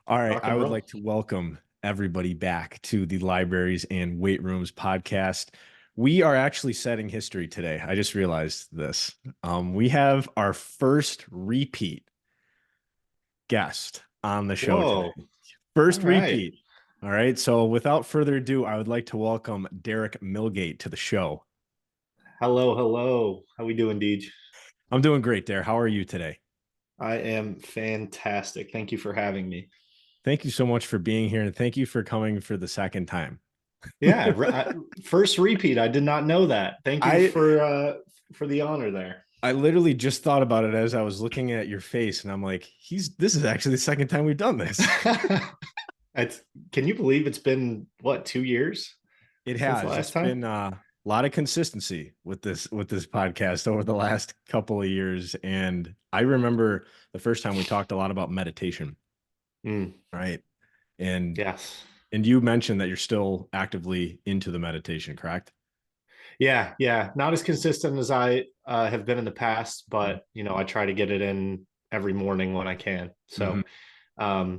All right, Rock I and would roll. like to welcome everybody back to the Libraries and Weight Rooms podcast. We are actually setting history today. I just realized this. We have our first repeat guest on the show today. Whoa. All First right. repeat. All right, so without further ado, I would like to welcome Derek Milgate to the show. Hello, hello. How we doing, Deej? I'm doing great, Derek. How are you today? I am fantastic. Thank you for having me. Thank you so much for being here, and thank you for coming for the second time. Yeah, first repeat. I did not know that. Thank you I for the honor there. I literally just thought about it as I was looking at your face, and I'm like, this is actually the second time we've done this. it's, can you believe it's been what, 2 years It since the has. last It's time? been a lot of consistency with this podcast over the last couple of years. And I remember the first time we talked a lot about meditation, Mm, right? And yes. and you mentioned that you're still actively into the meditation, correct? Yeah, yeah. Not as consistent as I have been in the past, Mm-hmm. but I try to get it in every morning when I can. Mm-hmm.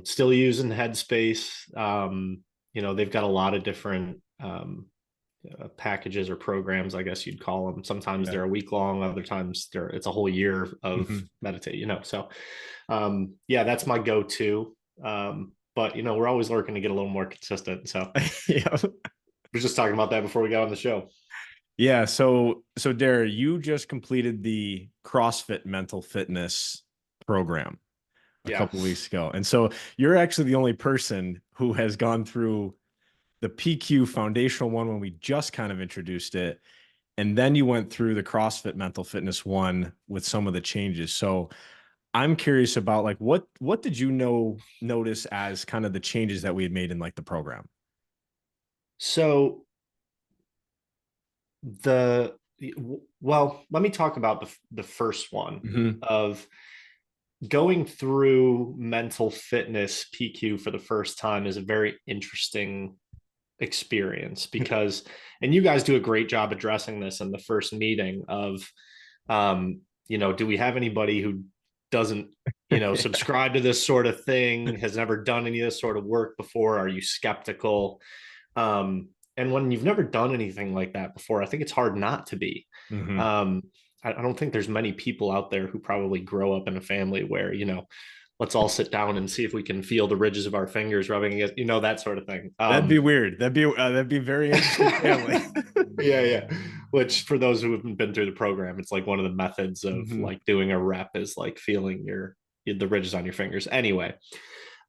So still using Headspace. They've got a lot of different packages or programs, I guess you'd call them. Sometimes Yeah. they're a week long, other times it's a whole year of Mm-hmm. meditate. So yeah, that's my go-to. But we're always looking to get a little more consistent. So Yeah. we're just talking about that before we got on the show. Yeah. So Dara, you just completed the CrossFit mental fitness program a couple Yes. weeks ago. And so you're actually the only person who has gone through the PQ foundational one when we just kind of introduced it. And then you went through the CrossFit mental fitness one with some of the changes. So I'm curious about like what did you notice as kind of the changes that we had made in like the program? So the well, let me talk about the first one Hmm. of going through mental fitness PQ for the first time is a very interesting experience because, and you guys do a great job addressing this in the first meeting of, do we have anybody who doesn't, Yeah. subscribe to this sort of thing, has never done any of this sort of work before? Are you skeptical? And when you've never done anything like that before, I think it's hard not to be. Hmm. Um, I don't think there's many people out there who probably grow up in a family where, let's all sit down and see if we can feel the ridges of our fingers rubbing against, that sort of thing. That'd be weird. That'd be very interesting family. Yeah, yeah. Which for those who haven't been through the program, it's like one of the methods of Hmm. like doing a rep is like feeling the ridges on your fingers. Anyway,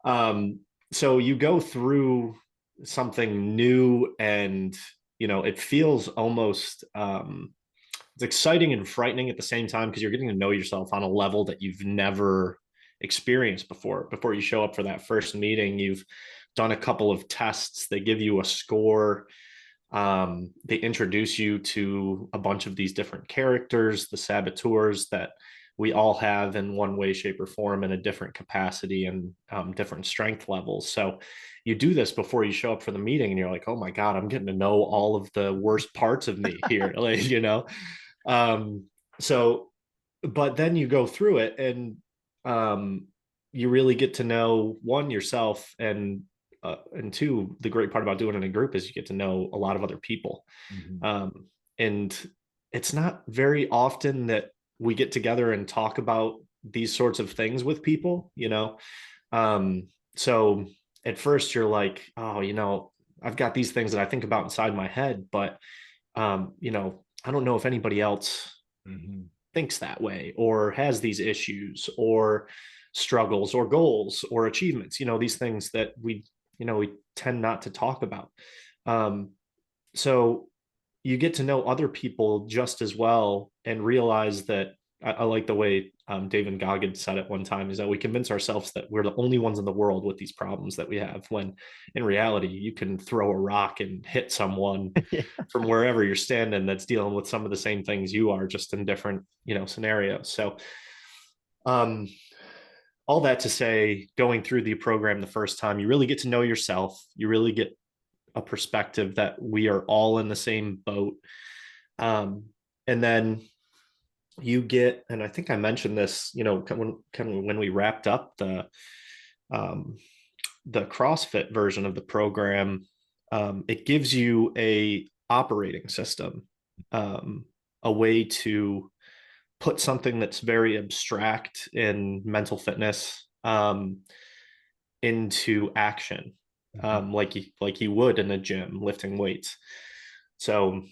um, so you go through something new and it feels almost it's exciting and frightening at the same time because you're getting to know yourself on a level that you've never experienced before you show up for that first meeting. You've done a couple of tests, they give you a score, they introduce you to a bunch of these different characters, the saboteurs that we all have in one way, shape, or form in a different capacity and different strength levels. So you do this before you show up for the meeting, and you're like, "Oh my god, I'm getting to know all of the worst parts of me here." Um, so, but then you go through it, and um, you really get to know one yourself, and two, the great part about doing it in a group is you get to know a lot of other people. Hmm. And it's not very often that we get together and talk about these sorts of things with people. So at first you're like, oh, I've got these things that I think about inside my head, but I don't know if anybody else Hmm. thinks that way or has these issues or struggles or goals or achievements, these things that we tend not to talk about. Um, so you get to know other people just as well and realize that I like the way David Goggins said it one time, is that we convince ourselves that we're the only ones in the world with these problems that we have, when in reality, you can throw a rock and hit someone Yeah. from wherever you're standing that's dealing with some of the same things you are, just in different, scenarios. So, um, all that to say, going through the program the first time, you really get to know yourself. You really get a perspective that we are all in the same boat. Um, and then you get, and I think I mentioned this, when we wrapped up um, the CrossFit version of the program, it gives you a operating system, um, a way to put something that's very abstract in mental fitness, into action, Mhm. like you would in a gym lifting weights. So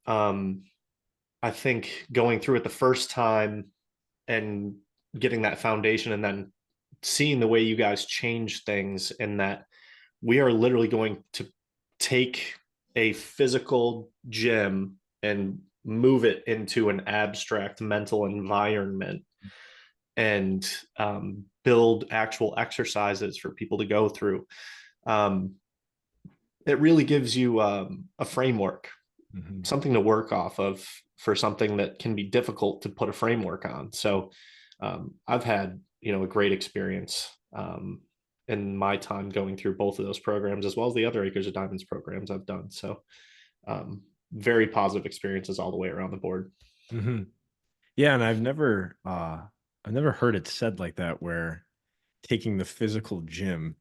um, I think going through it the first time and getting that foundation, and then seeing the way you guys change things, in that we are literally going to take a physical gym and move it into an abstract mental environment, and build actual exercises for people to go through. Um, it really gives you a framework, Mhm. something to work off of for something that can be difficult to put a framework on. So I've had, a great experience in my time going through both of those programs, as well as the other Acres of Diamonds programs I've done. So um, very positive experiences all the way around the board. Mhm. Yeah, and I've never heard it said like that, where taking the physical gym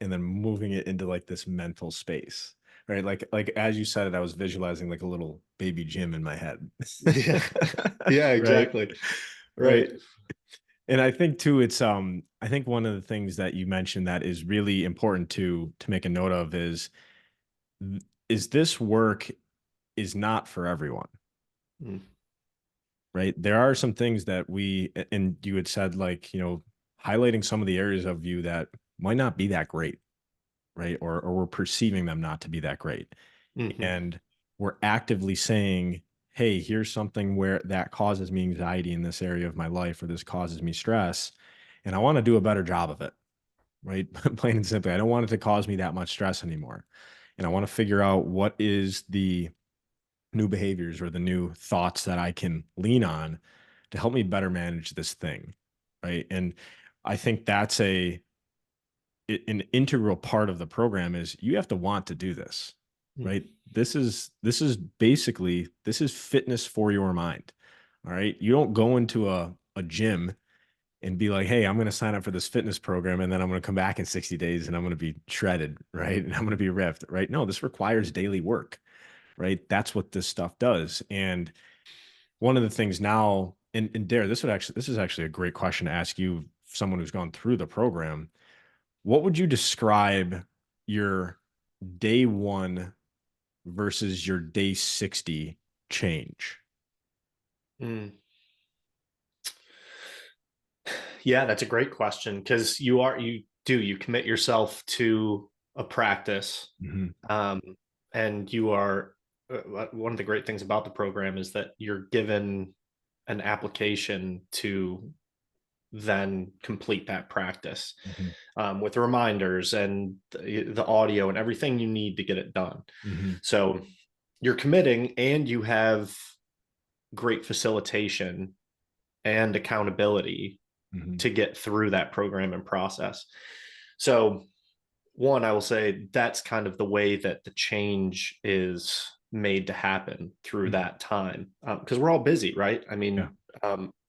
and then moving it into like this mental space, right? Like as you said it, I was visualizing like a little baby gym in my head. Yeah, yeah, Right. exactly. Right. Right. And I think too, it's I think one of the things that you mentioned that is really important to make a note of is this work is not for everyone. Mm, Right. There are some things that and you had said, like, highlighting some of the areas of you that might not be that great, right? Or we're perceiving them not to be that great. mhm, And we're actively saying, hey, here's something where that causes me anxiety in this area of my life, or this causes me stress. And I want to do a better job of it, right? Plain and simply, I don't want it to cause me that much stress anymore. And I want to figure out what is the new behaviors or the new thoughts that I can lean on to help me better manage this thing, right? And I think that's an integral part of the program is you have to want to do this, mm, right? This is basically this is fitness for your mind. All right. You don't go into a gym and be like, hey, I'm going to sign up for this fitness program and then I'm going to come back in 60 days and I'm going to be shredded, right? And I'm going to be ripped, right? No, this requires daily work, right? That's what this stuff does. And one of the things now, and Dare, this is actually a great question to ask you, someone who's gone through the program. What would you describe your day one versus your day 60 change? mm. Yeah, that's a great question, because you commit yourself to a practice, Hmm. um, and you are one of the great things about the program is that you're given an application to then complete that practice, Hmm. with reminders and the audio and everything you need to get it done. Hmm. So you're committing, and you have great facilitation and accountability Hmm. to get through that program and process. So, one, I will say that's kind of the way that the change is made to happen through Hmm. that time, because we're all busy, right? I Yeah. mean,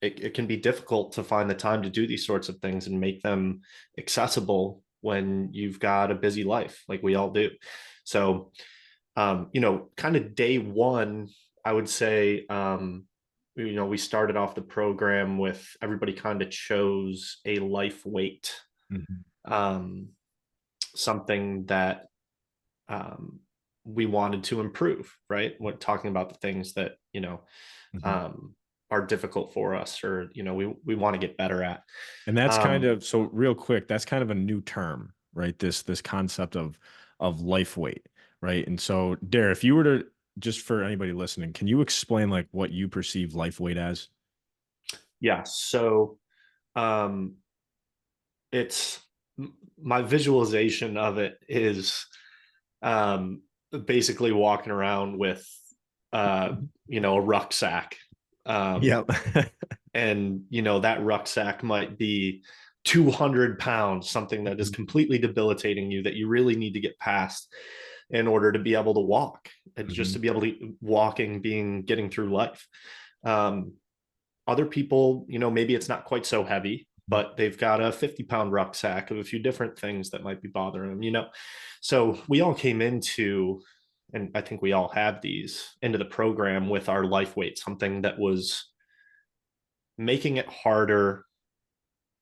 it can be difficult to find the time to do these sorts of things and make them accessible when you've got a busy life, like we all do. So, kind of day one, I would say, we started off the program with everybody kind of chose a life weight, Hmm. um, something that um, we wanted to improve, right? What talking about the things that, Hmm. um, are difficult for us, or, we want to get better at. And that's kind Um, of, so real quick, that's kind of a new term, right? This concept of life weight, right? And so, Dare, if you were to, just for anybody listening, can you explain like what you perceive life weight as? yeah. So um, it's my visualization of it is, um, basically walking around with, a rucksack, um, Yep. and that rucksack might be 200 pounds, something that is completely debilitating you, that you really need to get past in order to be able to walk, and just Hmm. to be able to walking, getting through life. um, Other people, maybe it's not quite so heavy. but they've got a 50-pound rucksack of a few different things that might be bothering them, you know? So we all came into, and I think we all have these into the program with our life weight, something that was making it harder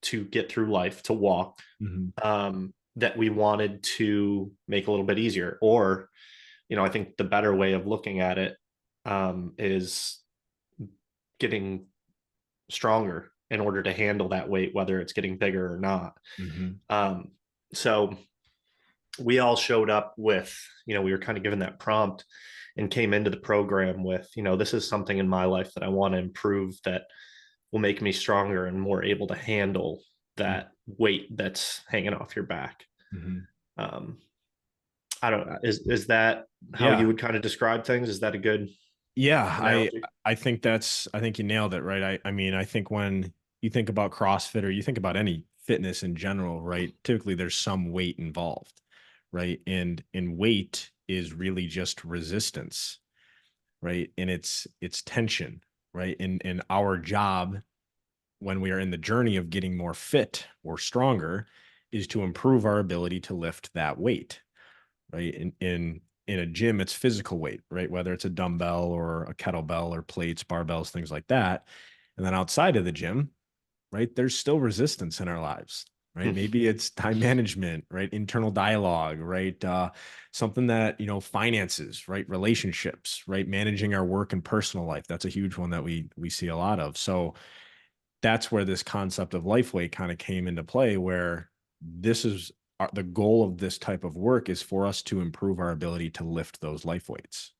to get through life, to walk, Mhm. that we wanted to make a little bit easier. Or, you know, I think the better way of looking at it is getting stronger in order to handle that weight, whether it's getting bigger or not. Mhm. Um, so we all showed up with, you know, we were kind of given that prompt and came into the program with, you know, this is something in my life that I want to improve that will make me stronger and more able to handle that weight that's hanging off your back. Mhm. Um, I don't know. Is that how Yeah. you would kind of describe things? Is that a good Yeah, analogy? I think I think you nailed it, right? I mean, I think when you think about CrossFit or you think about any fitness in general, right? Typically there's some weight involved, right? And weight is really just resistance, right? And it's tension, right? And our job when we are in the journey of getting more fit or stronger is to improve our ability to lift that weight, right? In a gym, it's physical weight, right? Whether it's a dumbbell or a kettlebell or plates, barbells, things like that. And then outside of the gym, right, there's still resistance in our lives, right? Maybe it's time management, right? Internal dialogue, right? Something that, finances, right? Relationships, right? Managing our work and personal life. That's a huge one that we see a lot of. So that's where this concept of life weight kind of came into play, where this is the goal of this type of work is for us to improve our ability to lift those life weights.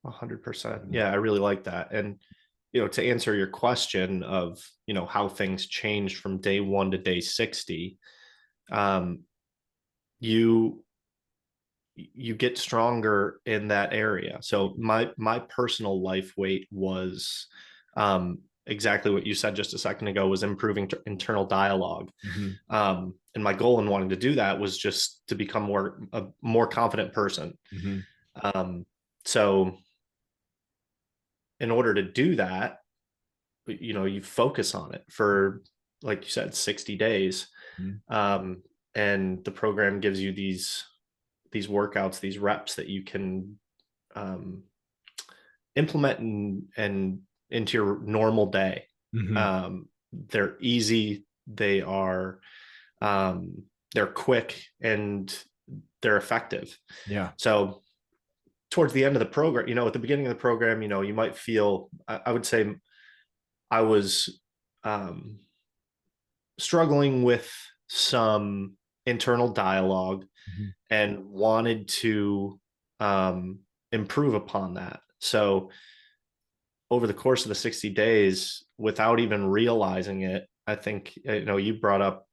100%. Mhm. Yeah, I really like that. And, you know, to answer your question of, you know, how things changed from day one to day 60, um, you you get stronger in that area. So my personal life weight was exactly what you said just a second ago, was improving internal dialogue. Mhm. And my goal in wanting to do that was just to become a more confident person. Mhm. Um, so in order to do that, you know, you focus on it for, like you said, 60 days. Mhm. Um, and the program gives you these workouts, these reps that you can um, implement and into your normal day. Mhm. They're easy, um, they're quick, and they're effective. Yeah. So towards the end of the program, you know, at the beginning of the program, you know, you might feel, I would say I was um, struggling with some internal dialogue Mhm. and wanted to um, improve upon that. So over the course of the 60 days, without even realizing it, I think, you know, you brought up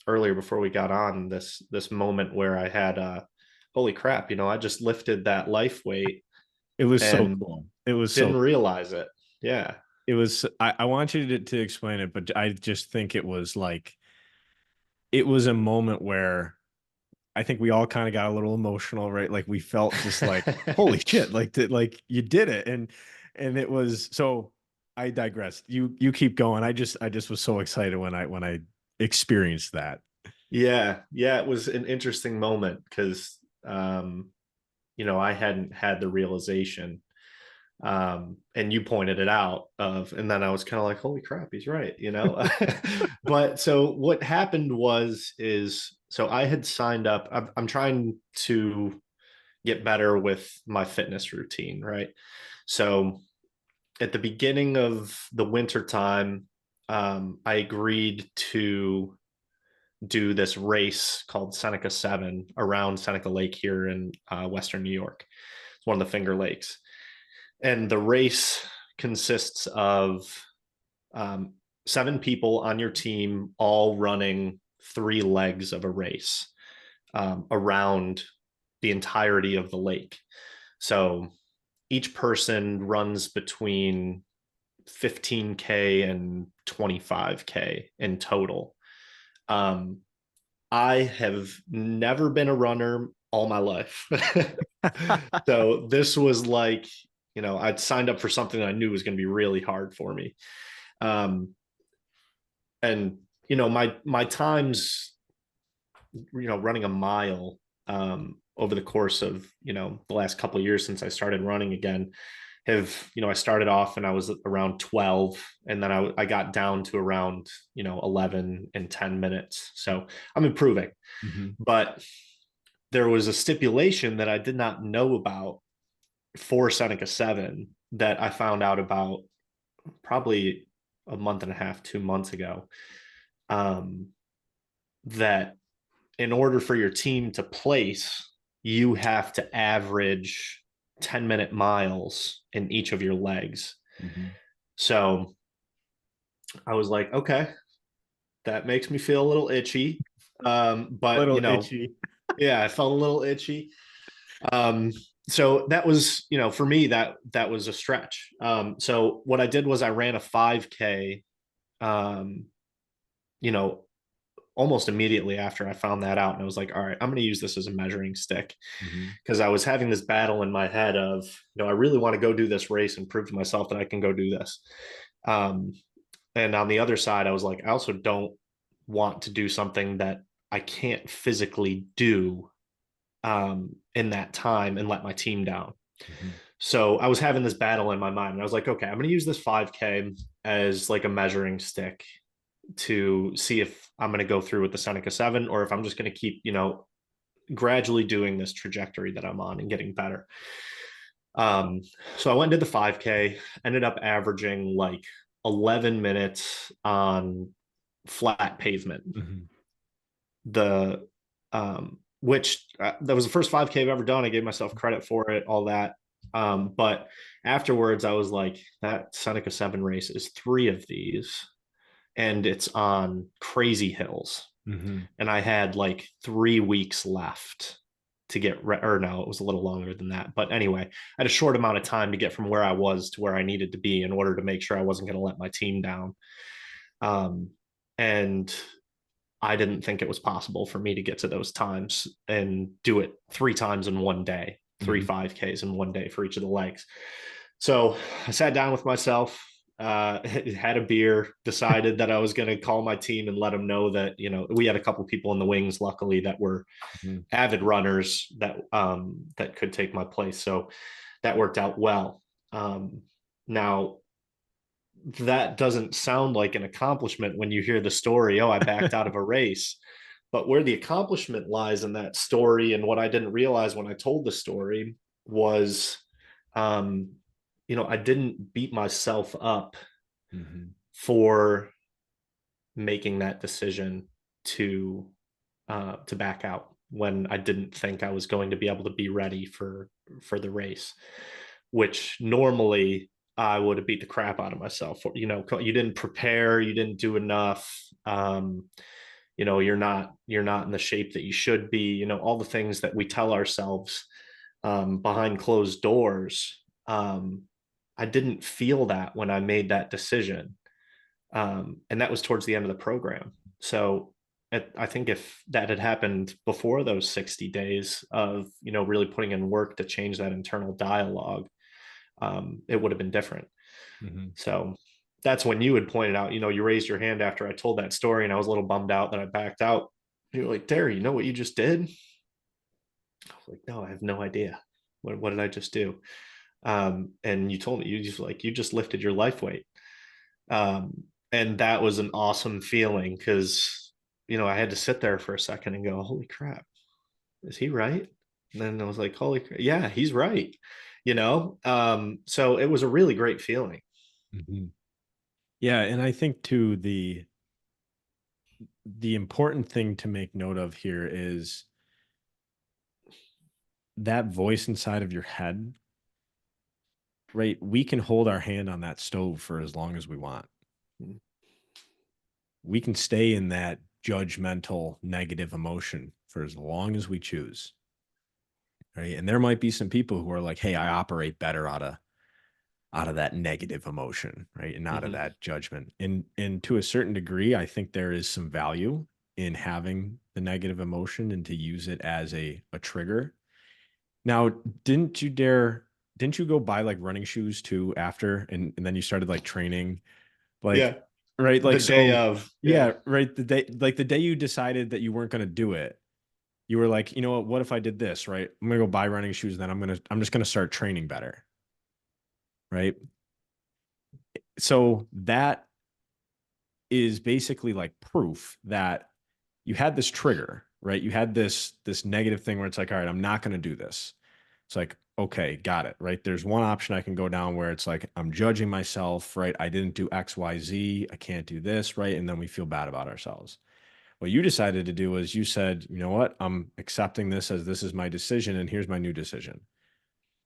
earlier before we got on this moment where I had holy crap, you know, I just lifted that life weight It was so and cool. It was so didn't realize it. Yeah. it was I want you to explain it, but I just think it was like it was a moment where I think we all kind of got a little emotional, right? Like we felt just like, holy shit, like you did it. And it was so I digressed. You keep going. I just was so excited when I experienced that. Yeah, yeah, it was an interesting moment because you know, I hadn't had the realization, and you pointed it out of, and then I was kind of like, holy crap, he's right, you know. But so what happened is so I had signed up. I'm trying to get better with my fitness routine, right? So at the beginning of the winter time, I agreed to do this race called Seneca 7 around Seneca Lake here in Western New York. It's one of the Finger Lakes. And the race consists of um, 7 people on your team, all running 3 legs of a race around the entirety of the lake. So each person runs between 15K and 25K in total. Um, I have never been a runner all my life. So this was like, you know, I'd signed up for something that I knew was going to be really hard for me. Um, And my times, running a mile over the course of the last couple of years since I started running again have, I started off and I was around 12, and then I got down to around 11 and 10 minutes. So I'm improving. Mhm. But there was a stipulation that I did not know about for Seneca 7 that I found out about probably a month and a half, 2 months ago. Um, that in order for your team to place, you have to average 10-minute miles in each of your legs. Mhm. So I was like, okay, that makes me feel a little itchy. But Little itchy. yeah, I felt a little itchy. Um, so that was, for me, that was a stretch. So what I did was I ran a 5K, um, you know, almost immediately after I found that out. And I was like, all right, I'm going to use this as a measuring stick, Mhm. because I was having this battle in my head of, I really want to go do this race and prove to myself that I can go do this. Um, and on the other side, I was like, I also don't want to do something that I can't physically do in that time and let my team down. Mhm. So I was having this battle in my mind, and I was like, okay, I'm going to use this 5K as like a measuring stick to see if I'm going to go through with the Seneca 7, or if I'm just going to keep, gradually doing this trajectory that I'm on and getting better. Um, so I went and did the 5K, ended up averaging like 11 minutes on flat pavement. Mhm. The which that was the first 5K I've ever done. I gave myself credit for it, all that. But afterwards, I was like, that Seneca 7 race is 3 of these, and it's on crazy hills. Mhm. And I had like 3 weeks left to or no, it was a little longer than that. But anyway, I had a short amount of time to get from where I was to where I needed to be in order to make sure I wasn't going to let my team down. Um, and I didn't think it was possible for me to get to those times and do it 3 times in one day, three Mhm. 5Ks in one day for each of the legs. So I sat down with myself, had a beer, decided that I was going to call my team and let them know that, we had a couple people in the wings, luckily, that were Mhm. avid runners that could take my place. So that worked out well. Now, that doesn't sound like an accomplishment when you hear the story, oh, I backed out of a race. But where the accomplishment lies in that story, and what I didn't realize when I told the story, was, um, I didn't beat myself up Mhm. for making that decision to to back out when I didn't think I was going to be able to be ready for the race, which normally I would have beat the crap out of myself. You didn't prepare, you didn't do enough. You're not in the shape that you should be. All the things that we tell ourselves behind closed doors. I didn't feel that when I made that decision, and that was towards the end of the program. So I think if that had happened before those 60 days of really putting in work to change that internal dialogue, it would have been different. Mhm. So that's when you had pointed out, you raised your hand after I told that story, and I was a little bummed out that I backed out. You were like, Derry, you know what you just did? I was like, no, I have no idea. What did I just do? And you told me you just lifted your life weight. And that was an awesome feeling, because I had to sit there for a second and go, holy crap, is he right? And then I was like, holy crap, yeah, he's right. So it was a really great feeling. Mhm. Yeah, and I think too the important thing to make note of here is that voice inside of your head, right? We can hold our hand on that stove for as long as we want. We can stay in that judgmental negative emotion for as long as we choose. Right. And there might be some people who are like, hey, I operate better out of that negative emotion, right? And out of Mm-hmm. that judgment. And to a certain degree, I think there is some value in having the negative emotion and to use it as a trigger. Now, didn't you go buy like running shoes too after and then you started like training? Like Yeah. right? The Like, day so of, yeah. yeah, right. The day you decided that you weren't going to do it, you were like, you know what if I did this, right? I'm going to go buy running shoes. And then I'm just going to start training better. Right. So that is basically like proof that you had this trigger, right? You had this negative thing where it's like, all right, I'm not going to do this. It's like, okay, got it, right? There's one option I can go down where it's like I'm judging myself, right? I didn't do X, Y, Z. I can't do this, right? And then we feel bad about ourselves. What you decided to do was you said, you know what? I'm accepting this as this is my decision, and here's my new decision,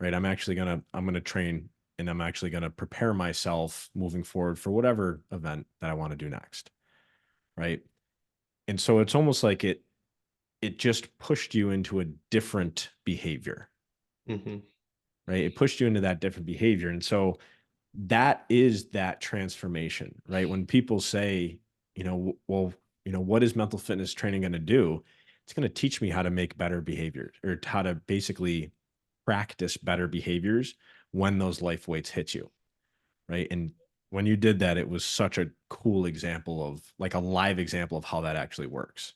right? I'm gonna train, and I'm actually gonna prepare myself moving forward for whatever event that I want to do next, right? And so it's almost like it just pushed you into a different behavior, Hmm. right? It pushed you into that different behavior. And so that is that transformation, right? When people say, well, what is mental fitness training going to do? It's going to teach me how to make better behaviors or how to basically practice better behaviors when those life weights hit you, right? And when you did that, it was such a cool example of like a live example of how that actually works.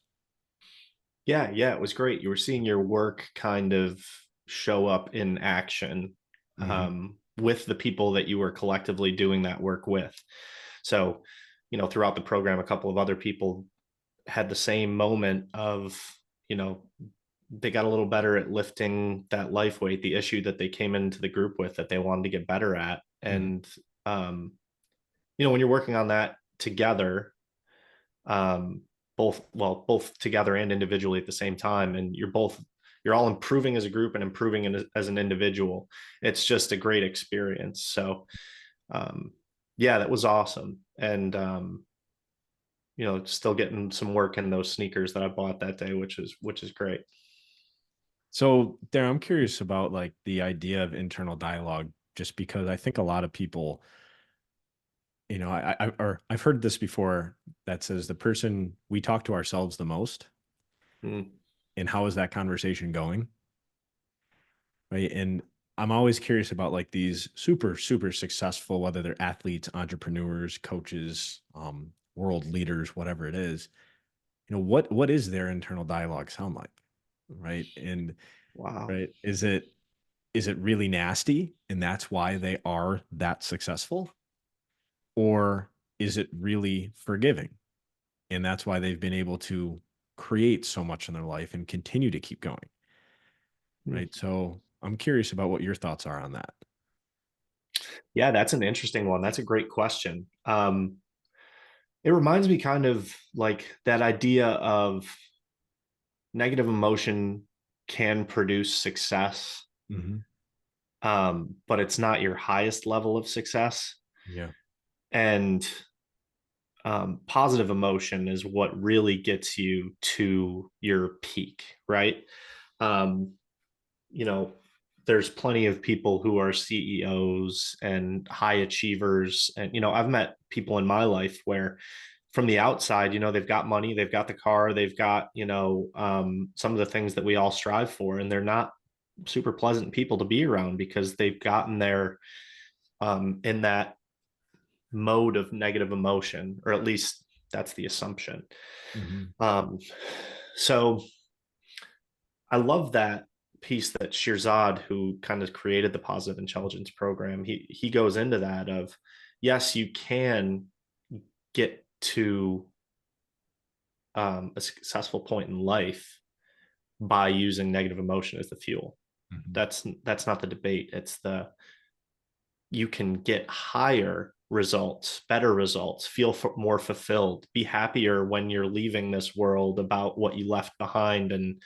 Yeah, yeah, it was great. You were seeing your work kind of show up in action, Hmm. with the people that you were collectively doing that work with. So, throughout the program, a couple of other people had the same moment of, you know, they got a little better at lifting that life weight, the issue that they came into the group with that they wanted to get better at. Hmm. And, when you're working on that together, um, both together and individually at the same time, and you're all improving as a group and improving as an individual. It's just a great experience. So, um, yeah, that was awesome. And, still getting some work in those sneakers that I bought that day, which is great. So there, I'm curious about like the idea of internal dialogue, just because I think a lot of people, I've heard this before that says the person we talk to ourselves the most, Mm. and how is that conversation going, right? And I'm always curious about like these super super successful, whether they're athletes, entrepreneurs, coaches, world leaders, whatever it is. What is their internal dialogue sound like, right? And Wow. right, is it really nasty and that's why they are that successful, or is it really forgiving and that's why they've been able to create so much in their life and continue to keep going, Mm. right? So I'm curious about what your thoughts are on that. Yeah, that's an interesting one. That's a great question. It reminds me kind of like that idea of negative emotion can produce success, Hmm. but it's not your highest level of success. Yeah. And positive emotion is what really gets you to your peak, right? Um, you know, there's plenty of people who are CEOs and high achievers. And, I've met people in my life where from the outside, they've got money, they've got the car, they've got, some of the things that we all strive for. And they're not super pleasant people to be around because they've gotten there in that mode of negative emotion, or at least that's the assumption. Hmm. Um, so I love that piece that Shirzad, who kind of created the positive intelligence program, he goes into that of yes, you can get to a successful point in life by using negative emotion as the fuel. Hmm. That's not the debate. It's the you can get higher results, better results, feel more fulfilled, be happier when you're leaving this world about what you left behind and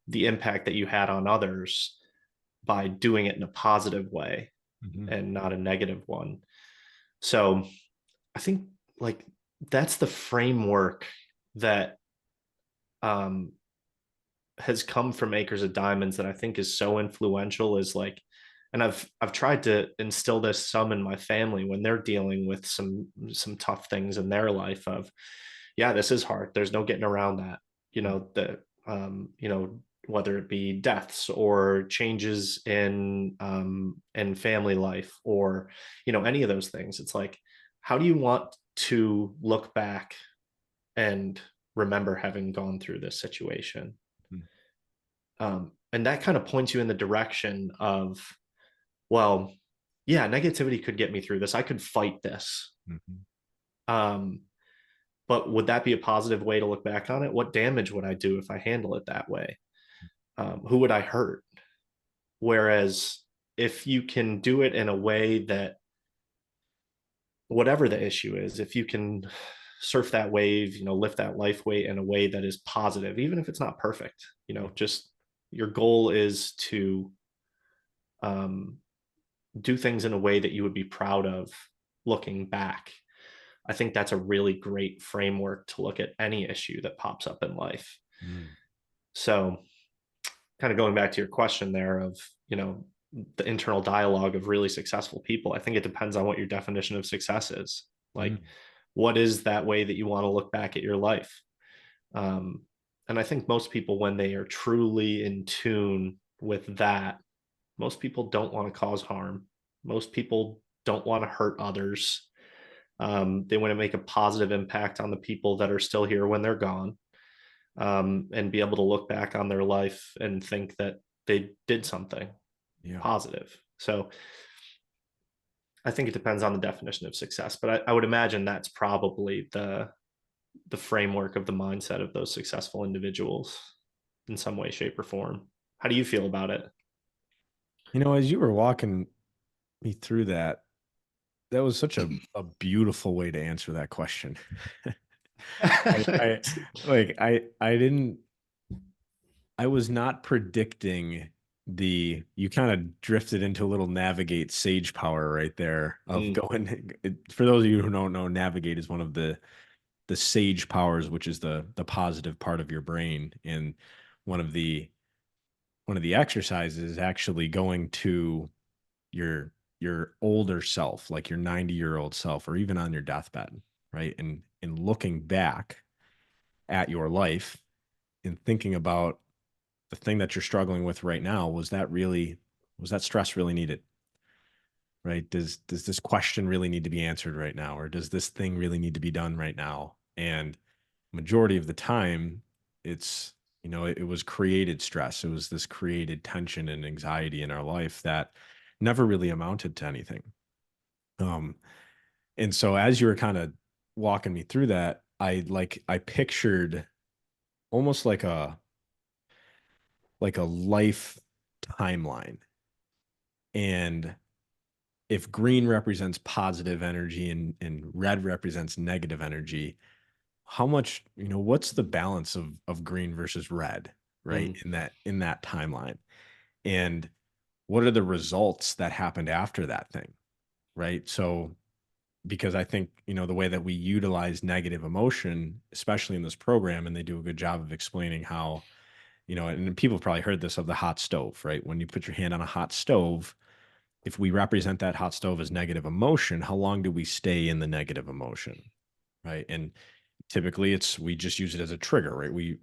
the impact that you had on others by doing it in a positive way Hmm. and not a negative one. So I think like that's the framework that um, has come from Acres of Diamonds that I think is so influential is like, and I've tried to instill this some in my family when they're dealing with some tough things in their life of, yeah, this is hard. There's no getting around that. The whether it be deaths or changes in family life or any of those things. It's like, how do you want to look back and remember having gone through this situation. Mm. And that kind of points you in the direction of, well, yeah, negativity could get me through this. I could fight this. Mhm. Um, but would that be a positive way to look back on it? What damage would I do if I handle it that way? Who would I hurt? Whereas if you can do it in a way that, whatever the issue is, if you can surf that wave, lift that life weight in a way that is positive, even if it's not perfect, just your goal is to um, do things in a way that you would be proud of looking back. I think that's a really great framework to look at any issue that pops up in life. Mm. So, kind of going back to your question there of, the internal dialogue of really successful people, I think it depends on what your definition of success is. Like, Mm. what is that way that you want to look back at your life? Um, and I think most people, when they are truly in tune with that, most people don't want to cause harm. Most people don't want to hurt others. They want to make a positive impact on the people that are still here when they're gone, and be able to look back on their life and think that they did something Yeah. positive. So I think it depends on the definition of success, but I would imagine that's probably the framework of the mindset of those successful individuals in some way, shape, or form. How do you feel about it? As you were walking me through that, that was such a beautiful way to answer that question. I like I didn't I was not predicting you kind of drifted into a little navigate sage power right there of Mm, going for those of you who don't know, navigate is one of the sage powers, which is the positive part of your brain. And one of the one of the exercises is actually going to your older self, like your 90-year-old self, or even on your deathbed, right? And looking back at your life and thinking about the thing that you're struggling with right now, was that stress really needed? Right? Does this question really need to be answered right now? Or does this thing really need to be done right now? And majority of the time, it's it was created stress. It was this created tension and anxiety in our life that never really amounted to anything. Um, and so as you were kind of walking me through that, I pictured almost like a life timeline. And if green represents positive energy and red represents negative energy, how much, what's the balance of green versus red, right? mm, In that timeline. And what are the results that happened after that thing? Right. So because I think, the way that we utilize negative emotion, especially in this program, and they do a good job of explaining how, and people have probably heard this of the hot stove, right? When you put your hand on a hot stove, if we represent that hot stove as negative emotion, how long do we stay in the negative emotion? Right. And typically we just use it as a trigger, right? We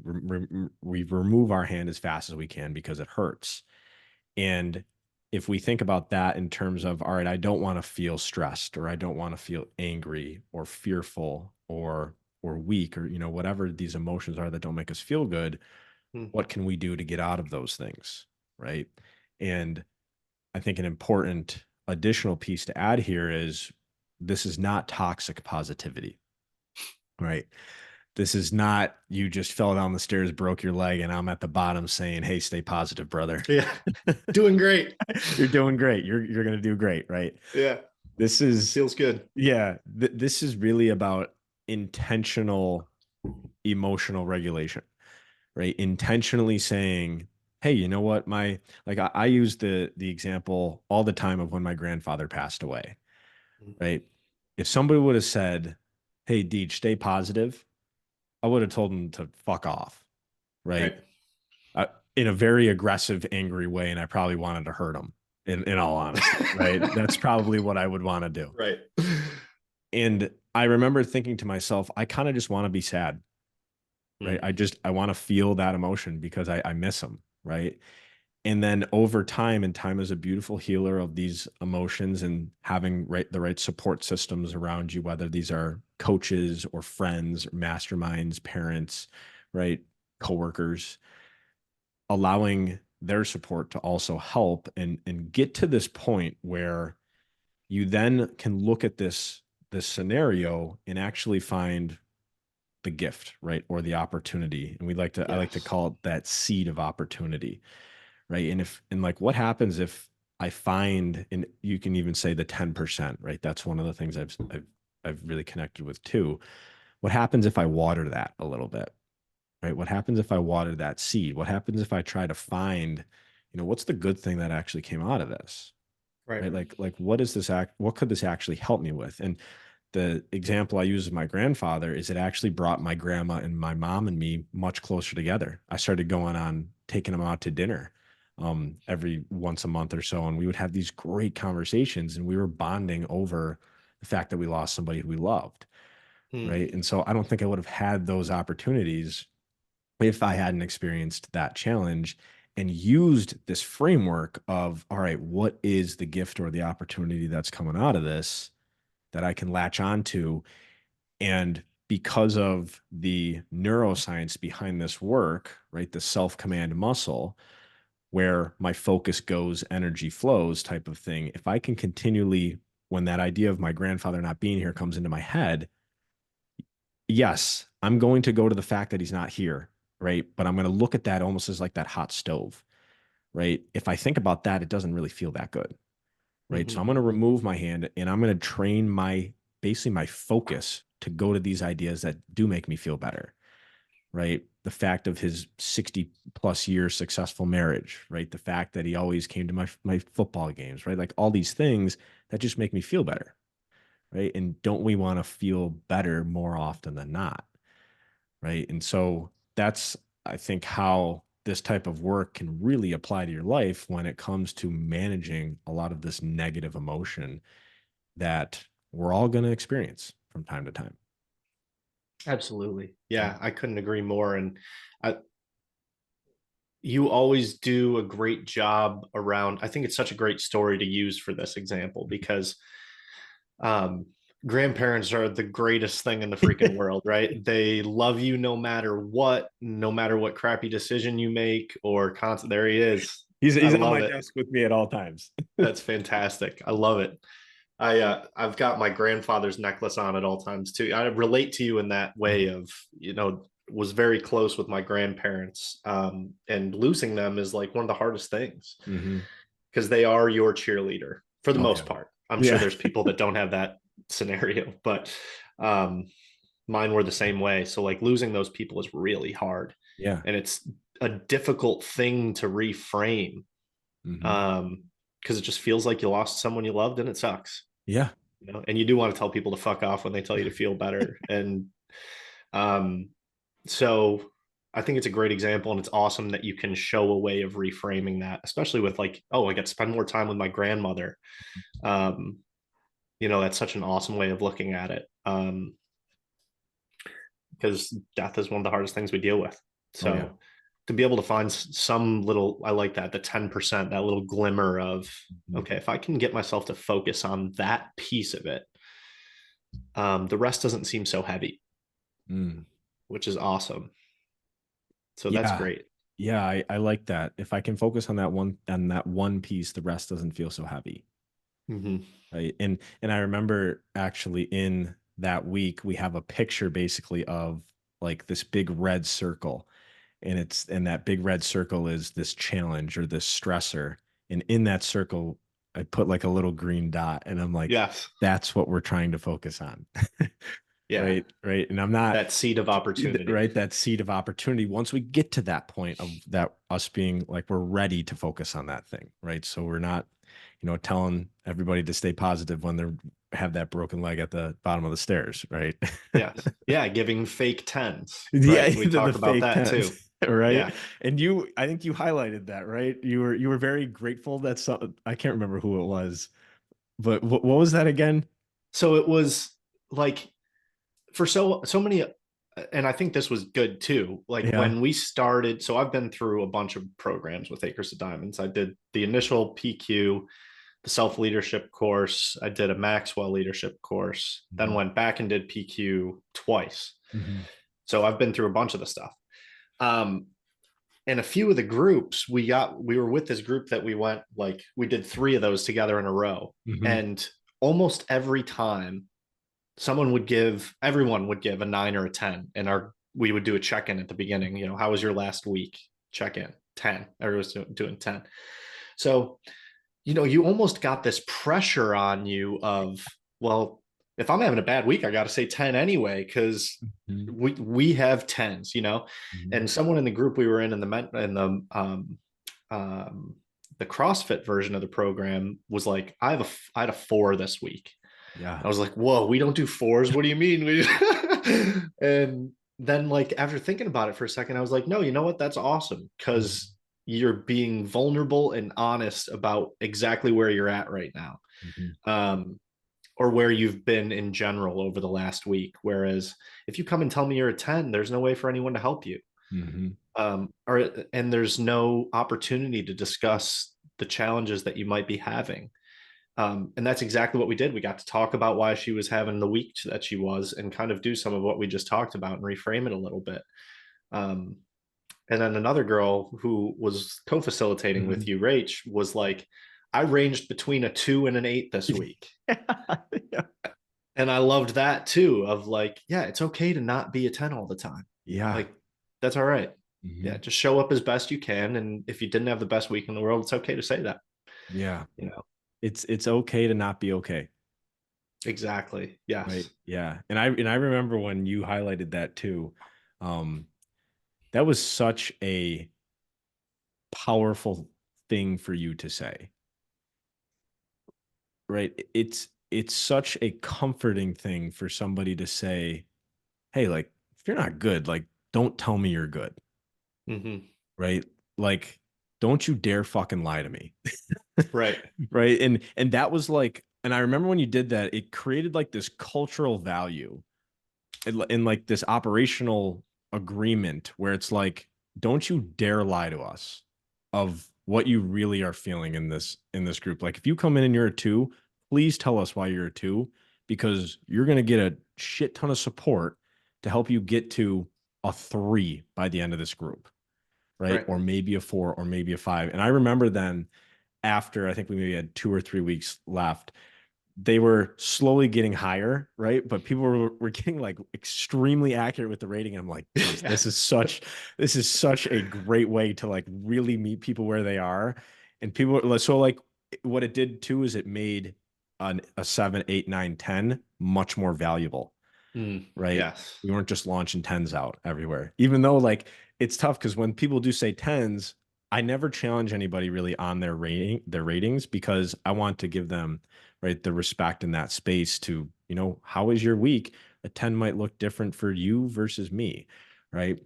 remove our hand as fast as we can because it hurts. And if we think about that in terms of, all right, I don't want to feel stressed, or I don't want to feel angry or fearful or weak, or whatever these emotions are that don't make us feel good, mm, what can we do to get out of those things, right? And I think an important additional piece to add here is this is not toxic positivity, right? This is not you just fell down the stairs, broke your leg, and I'm at the bottom saying, "Hey, stay positive, brother. yeah, doing great. You're doing great. You're gonna do great." Right? Yeah, This is feels good. yeah. This is really about intentional emotional regulation, right? Intentionally saying, "Hey, you know what? I use the example all the time of when my grandfather passed away, Mm, right? If somebody would have said, 'Hey, Deej, stay positive,' I would have told him to fuck off, right? right. Uh, in a very aggressive, angry way, and I probably wanted to hurt him. In all honesty, right? That's probably what I would want to do. Right. And I remember thinking to myself, I kind of just want to be sad, right? Mm, I want to feel that emotion because I miss him, right? And then over time, and time is a beautiful healer of these emotions, and having the right support systems around you, whether these are coaches or friends or masterminds, parents, right? Coworkers, allowing their support to also help and get to this point where you then can look at this scenario and actually find the gift, right? Or the opportunity. And I like to Yes. call it that seed of opportunity, right? And like what happens if I find, and you can even say the 10%, right? That's one of the things I've really connected with too. What happens if I water that a little bit, right? What happens if I water that seed? What happens if I try to find, what's the good thing that actually came out of this? Right. Right? Like what is this what could this actually help me with? And the example I use of my grandfather is it actually brought my grandma and my mom and me much closer together. I started going on taking them out to dinner every once a month or so, and we would have these great conversations, and we were bonding over the fact that we lost somebody who we loved, Hmm. right? And so I don't think I would have had those opportunities if I hadn't experienced that challenge and used this framework of, all right, what is the gift or the opportunity that's coming out of this that I can latch onto? And because of the neuroscience behind this work, right, the self command muscle, where my focus goes, energy flows type of thing, if I can continually, when that idea of my grandfather not being here comes into my head, yes, I'm going to go to the fact that he's not here, right? But I'm going to look at that almost as like that hot stove, right? If I think about that, it doesn't really feel that good, right? So Hmm. I'm going to remove my hand and I'm going to train my basically my focus to go to these ideas that do make me feel better, right? The fact of his 60 plus year successful marriage, right? The fact that he always came to my football games, right? Like all these things that just make me feel better, right? And don't we want to feel better more often than not, right? And so that's, I think, how this type of work can really apply to your life when it comes to managing a lot of this negative emotion that we're all going to experience from time to time. Absolutely. Yeah. Yeah, I couldn't agree more. And I, you always do a great job around. I think it's such a great story to use for this example because um, grandparents are the greatest thing in the freaking world, right? They love you no matter what crappy decision you make or constant. There he is. I He's on love my it. desk with me at all times. That's fantastic. I love it. I've got my grandfather's necklace on at all times too. I relate to you in that way of, was very close with my grandparents. And losing them is like one of the hardest things Mm-hmm. because they are your cheerleader for the Oh most yeah. part. I'm sure Yeah. there's people that don't have that scenario, but um, mine were the same way. So like losing those people is really hard, Yeah. and it's a difficult thing to reframe Mm-hmm. um, because it just feels like you lost someone you loved, and it sucks. Yeah. And you do want to tell people to fuck off when they tell you to feel better. And um, so I think it's a great example, and it's awesome that you can show a way of reframing that, especially with like, oh, I get to spend more time with my grandmother. Um, that's such an awesome way of looking at it. Because death is one of the hardest things we deal with. Oh yeah. So to be able to find some little, I like that, the 10%, that little glimmer of, Mm-hmm. okay, if I can get myself to focus on that piece of it, the rest doesn't seem so heavy, Mm. which is awesome. So that's Yeah. great. Yeah. I like that. If I can focus on that one piece, the rest doesn't feel so heavy. Mm-hmm. Right. And I remember actually in that week we have a picture basically of like this big red circle. And that big red circle is this challenge or this stressor. And in that circle, I put like a little green dot and I'm like, Yes. that's what we're trying to focus on. Yeah. Right. Right. And I'm not That seed of opportunity. right. That seed of opportunity. Once we get to that point of that, us being like, we're ready to focus on that thing. Right. So we're not, telling everybody to stay positive when they have that broken leg at the bottom of the stairs. Right. Yes. Yeah. Giving fake tens. Yeah. Right. We The talk about fake that tens. too. Right. Yeah. And I think you highlighted that, right? You were very grateful that I can't remember who it was, but what was that again? So it was like for so many, and I think this was good too. Like Yeah. when we started, so I've been through a bunch of programs with Acres of Diamonds. I did the initial PQ, the self leadership course. I did a Maxwell leadership course, then Mhm. went back and did PQ twice. Mhm. So I've been through a bunch of the stuff. Um, and a few of the groups we were with this group that we went, like, we did 3 of those together in a row. Mhm. And almost every time everyone would give a 9 or a 10. And we would do a check-in at the beginning. How was your last week? Check in 10. Everyone's doing 10. So, you almost got this pressure on you of, well, if I'm having a bad week, I got to say 10 anyway, because Mhm. we have tens, Mhm. and someone in the group we were in um, the CrossFit version of the program was like, I had a 4 this week. Yeah. I was like, whoa, we don't do 4s. What do you mean? And then, like, after thinking about it for a second, I was like, no, you know what? That's awesome, Mhm. because you're being vulnerable and honest about exactly where you're at right now, Mhm. um, or where you've been in general over the last week. Whereas if you come and tell me you're a 10, there's no way for anyone to help you. Mhm. And there's no opportunity to discuss the challenges that you might be having. And that's exactly what we did. We got to talk about why she was having the week that she was, and kind of do some of what we just talked about and reframe it a little bit. Um, and then another girl who was co-facilitating with Mhm. you, Rach, was like, I ranged between a 2 and an 8 this week. Yeah. And I loved that too, of like, yeah, it's okay to not be a 10 all the time. Yeah. Like, that's all right. Yeah, Mhm. just show up as best you can. And if you didn't have the best week in the world, it's okay to say that, Yeah. you know? It's okay to not be okay. Exactly. Right. Yes. Yeah. And I remember when you highlighted that too. Um, that was such a powerful thing for you to say. Right. It's such a comforting thing for somebody to say, hey, like, if you're not good, like, don't tell me you're good. Mm-hmm. Right. Like, don't you dare fucking lie to me. Right. Right. And that was like, and I remember when you did that, it created like this cultural value in like this operational agreement where it's like, don't you dare lie to us of what you really are feeling in this group. Like, if you come in and you're a 2, please tell us why you're a 2, because you're going to get a shit ton of support to help you get to a 3 by the end of this group, right? Right. Or maybe a 4 or maybe a 5. And I remember then, after I think we maybe had 2 or 3 weeks left, they were slowly getting higher, right? But people were getting like extremely accurate with the rating. And I'm like, geez, Yeah. this is such a great way to like really meet people where they are. And people, so like, what it did too is it made a 7, 8, 9, 10 much more valuable, right? Yes. We weren't just launching tens out everywhere, even though like it's tough because when people do say tens, I never challenge anybody really on their ratings, because I want to give them, right, the respect in that space to, how is your week? A 10 might look different for you versus me, right?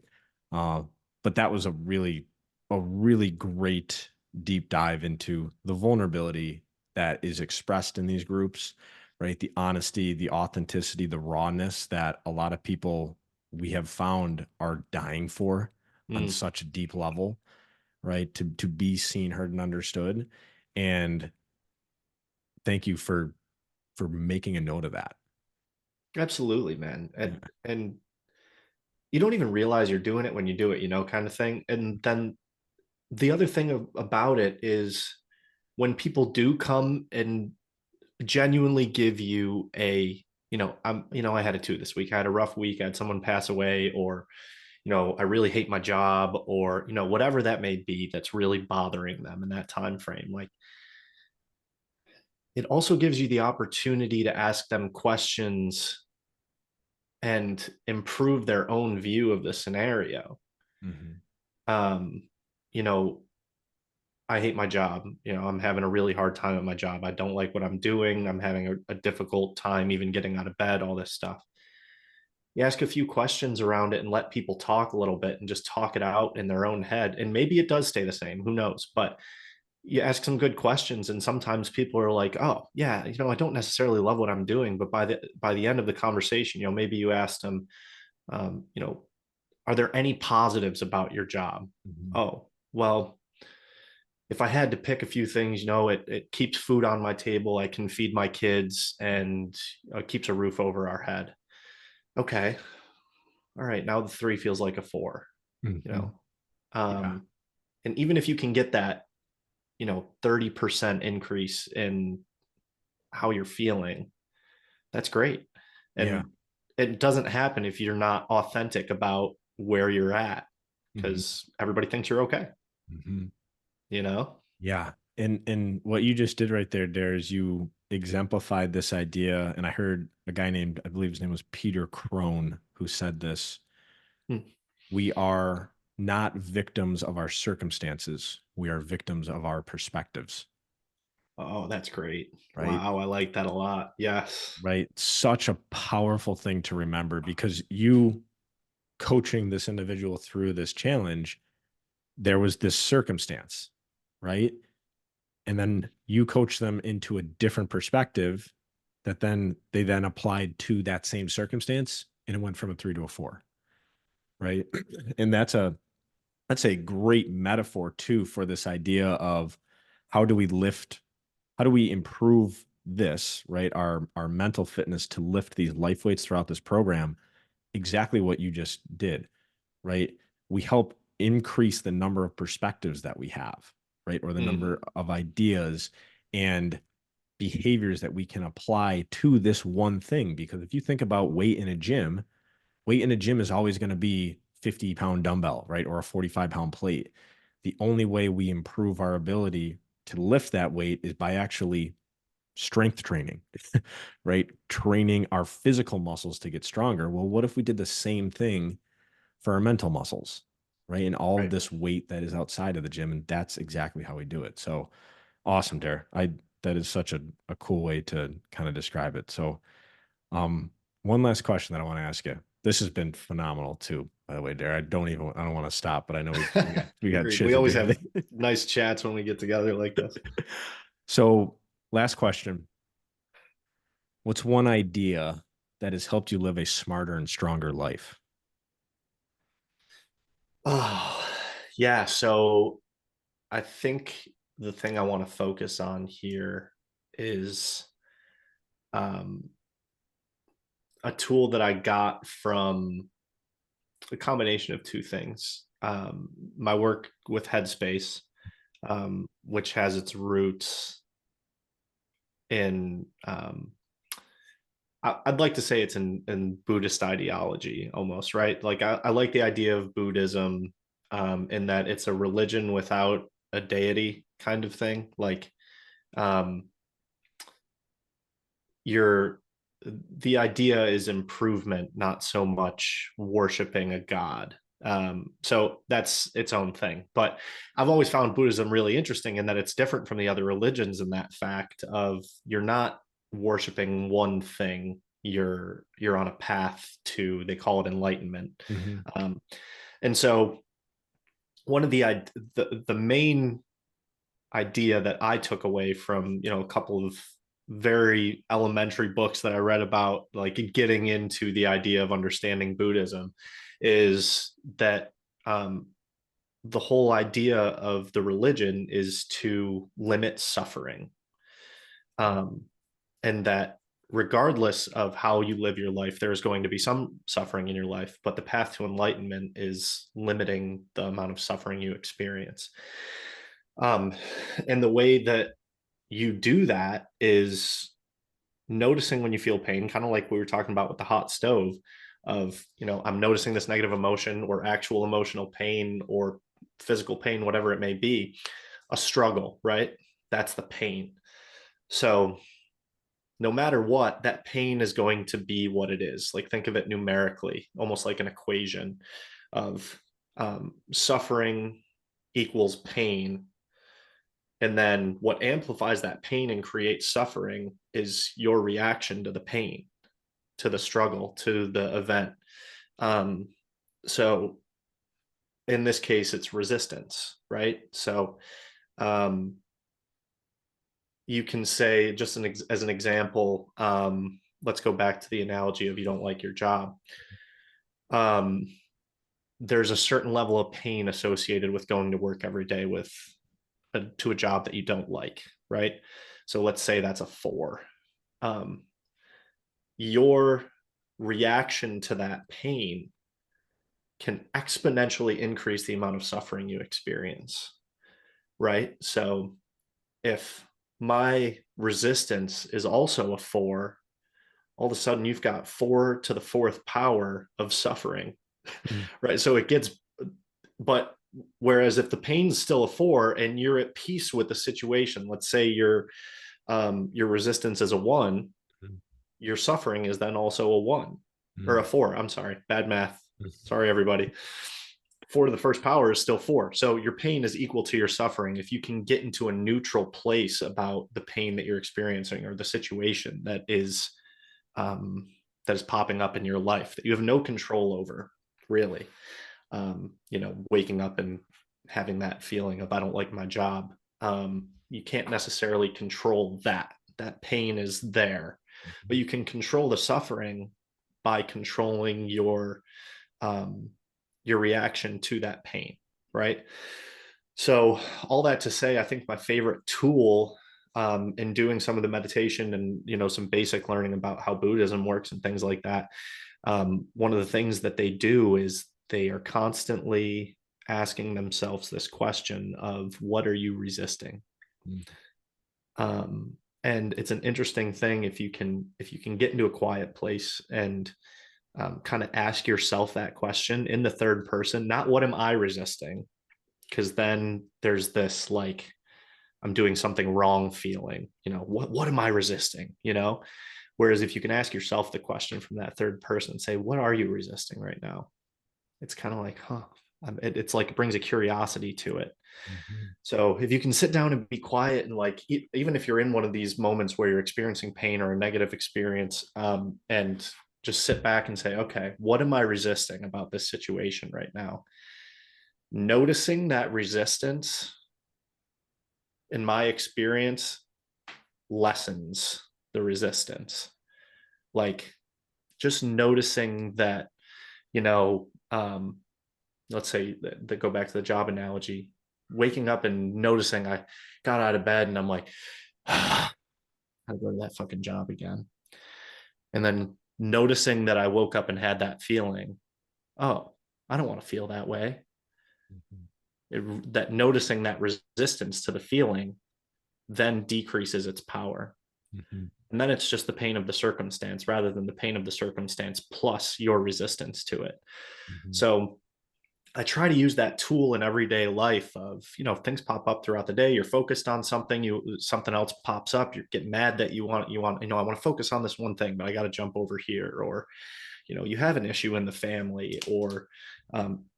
Uh, but that was a really great deep dive into the vulnerability that is expressed in these groups, right? The honesty, the authenticity, the rawness that a lot of people we have found are dying for on Mm, such a deep level, right? To be seen, heard, and understood. And thank you for making a note of that. absolutely, man. Yeah. And you don't even realize you're doing it when you do it, kind of thing. And then the other thing about it is, when people do come and genuinely give you I had a 2 this week. I had a rough week. I had someone pass away, or, I really hate my job, or, whatever that may be that's really bothering them in that time frame. Like, it also gives you the opportunity to ask them questions and improve their own view of the scenario. Mhm. Um, you know, I hate my job. I'm having a really hard time at my job. I don't like what I'm doing. I'm having a difficult time even getting out of bed, all this stuff. You ask a few questions around it and let people talk a little bit and just talk it out in their own head. And maybe it does stay the same. Who knows? But you ask some good questions, and sometimes people are like, oh yeah, I don't necessarily love what I'm doing, but by the end of the conversation, maybe you asked them, um, you know are there any positives about your job? Mhm. Oh, well, if I had to pick a few things, it keeps food on my table, I can feed my kids, and keeps a roof over our head. Okay, all right, now the three feels like a four, you Mhm. know. Yeah. Um, and even if you can get that, 30% increase in how you're feeling, that's great. Yeah. And it doesn't happen if you're not authentic about where you're at, Mhm. because everybody thinks you're okay, Mhm. you know? Yeah. And what you just did right there, Dare, is you exemplified this idea. And I heard a guy named, I believe his name was Peter Crone, who said this. Hmm. We are not victims of our circumstances. We are victims of our perspectives. Oh, that's great. Right. Wow, I like that a lot. Yes. Right. Such a powerful thing to remember because you coaching this individual through this challenge, there was this circumstance, right? And then you coach them into a different perspective that then they then applied to that same circumstance and it went from a 3 to a 4, right? And that's a great metaphor too for this idea of how do we lift, how do we improve this, right? Our mental fitness to lift these life weights throughout this program. Exactly what you just did, right? We help increase the number of perspectives that we have, right? Or the number Mm-hmm. of ideas and behaviors that we can apply to this one thing. Because if you think about weight in a gym is always going to be 50-pound dumbbell, right? Or a 45-pound plate. The only way we improve our ability to lift that weight is by actually strength training, right? Training our physical muscles to get stronger. Well, what if we did the same thing for our mental muscles, right? And all of Right. this weight that is outside of the gym. And that's exactly how we do it. So awesome, Dare. That is such a cool way to kind of describe it. So um one last question that I want to ask you. This has been phenomenal too, by the way, Dare. I don't want to stop, but I know we got Agreed. shit We to always do have today. nice chats when we get together like this. So last question. What's one idea that has helped you live a smarter and stronger life? Oh, yeah. So I think the thing I want to focus on here is um, a tool that I got from a combination of two things. My work with Headspace, which has its roots in, I'd like to say it's in Buddhist ideology almost, right? Like I like the idea of Buddhism, in that it's a religion without a deity kind of thing. Like um, you're the idea is improvement, not so much worshiping a god. So that's its own thing. But I've always found Buddhism really interesting in that it's different from the other religions in that fact of you're not worshiping one thing. You're on a path to, they call it enlightenment. Mm-hmm. Um, and so one of the main idea that I took away from, a couple of very elementary books that I read about, like getting into the idea of understanding Buddhism, is that the whole idea of the religion is to limit suffering. Um, and that regardless of how you live your life, there's going to be some suffering in your life, but the path to enlightenment is limiting the amount of suffering you experience. Um, and the way that you do that is noticing when you feel pain, kind of like we were talking about with the hot stove of, I'm noticing this negative emotion or actual emotional pain or physical pain, whatever it may be, a struggle, right? That's the pain. So no matter what, that pain is going to be what it is. Like think of it numerically, almost like an equation of suffering equals pain. And then what amplifies that pain and creates suffering is your reaction to the pain, to the struggle, to the event. Um, so in this case, it's resistance, right? So um, you can say, just as an example, let's go back to the analogy of you don't like your job. There's a certain level of pain associated with going to work every day with to a job that you don't like, right? So let's say that's a 4. Um, your reaction to that pain can exponentially increase the amount of suffering you experience, right? So if my resistance is also a 4, all of a sudden you've got 4 to the fourth power of suffering, Mm, right? So it gets, but whereas if the pain's still a 4 and you're at peace with the situation, let's say your resistance is a 1, mm, your suffering is then also a 1 or mm, a 4. I'm sorry, bad math. mm, Sorry, everybody. 4 to the first power is still 4. So your pain is equal to your suffering. If you can get into a neutral place about the pain that you're experiencing or the situation um, that is popping up in your life that you have no control over, really. Waking up and having that feeling of I don't like my job. You can't necessarily control that. That pain is there, but you can control the suffering by controlling um, your reaction to that pain, right? So all that to say, I think my favorite tool in doing some of the meditation and some basic learning about how Buddhism works and things like that. One of the things that they do is they are constantly asking themselves this question of what are you resisting? mm, Um, and it's an interesting thing if you can get into a quiet place and kind of ask yourself that question in the third person, not what am I resisting? Because then there's this like I'm doing something wrong feeling, what am I resisting? Whereas if you can ask yourself the question from that third person, say, what are you resisting right now? It's kind of like, huh. It's like it brings a curiosity to it. mhm. So if you can sit down and be quiet and like, even if you're in one of these moments where you're experiencing pain or a negative experience, and just sit back and say, okay, what am I resisting about this situation right now? Noticing that resistance, in my experience, lessens the resistance. Like just noticing that, you know, um, let's say that go back to the job analogy, waking up and noticing I got out of bed and I'm like, I gotta go to that fucking job again. And then noticing that I woke up and had that feeling, oh, I don't want to feel that way. Mhm, That noticing that resistance to the feeling then decreases its power. mhm, And then it's just the pain of the circumstance rather than the pain of the circumstance plus your resistance to it. mhm. So I try to use that tool in everyday life of, things pop up throughout the day. You're focused on something, something else pops up. You're getting mad that I want to focus on this one thing, but I got to jump over here. Or, you have an issue in the family or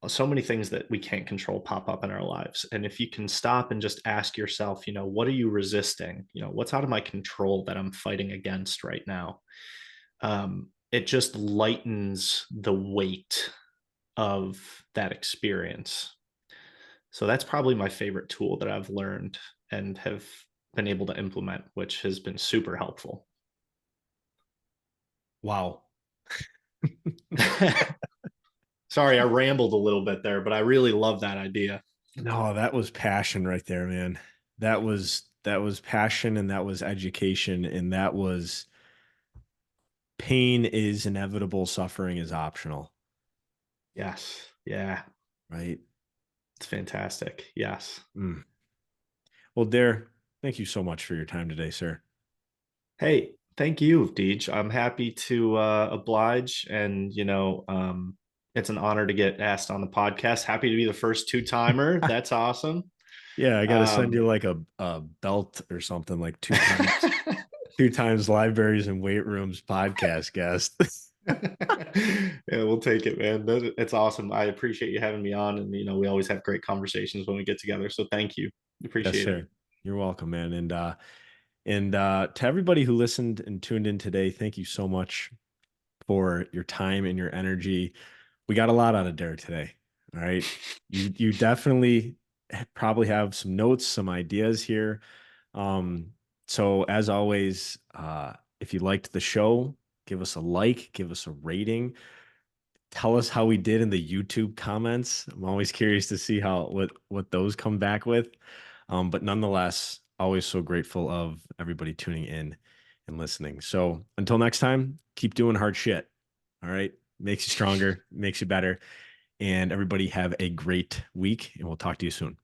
so many things that we can't control pop up in our lives. And if you can stop and just ask yourself, what are you resisting? What's out of my control that I'm fighting against right now? It just lightens the weight of that experience. So that's probably my favorite tool that I've learned and have been able to implement, which has been super helpful. Wow. Sorry, I rambled a little bit there, but I really love that idea. No, that was passion right there, man. That was passion and that was education and that was pain is inevitable, suffering is optional, Yes. Yeah. right? It's fantastic. Yes. Mm. Well, Dare, thank you so much for your time today, sir. Hey, thank you, Deej. I'm happy to oblige. And, it's an honor to get asked on the podcast. Happy to be the first two-timer. That's awesome. Yeah, I got to send you Um, like a belt or something like two times libraries and weight rooms podcast guest. yeah, we'll take it, man. It's awesome. I appreciate you having me on, and we always have great conversations when we get together. So thank you. Yes, Appreciate it. sir. You're welcome, man. And to everybody who listened and tuned in today, thank you so much for your time and your energy. We got a lot out of Derek today. All right. You definitely probably have some notes, some ideas here. So as always, if you liked the show, give us a like, give us a rating. Tell us how we did in the YouTube comments. I'm always curious to see what those come back with. But nonetheless, always so grateful of everybody tuning in and listening. So until next time, keep doing hard shit. All right. Makes you stronger, makes you better. And everybody have a great week, and we'll talk to you soon.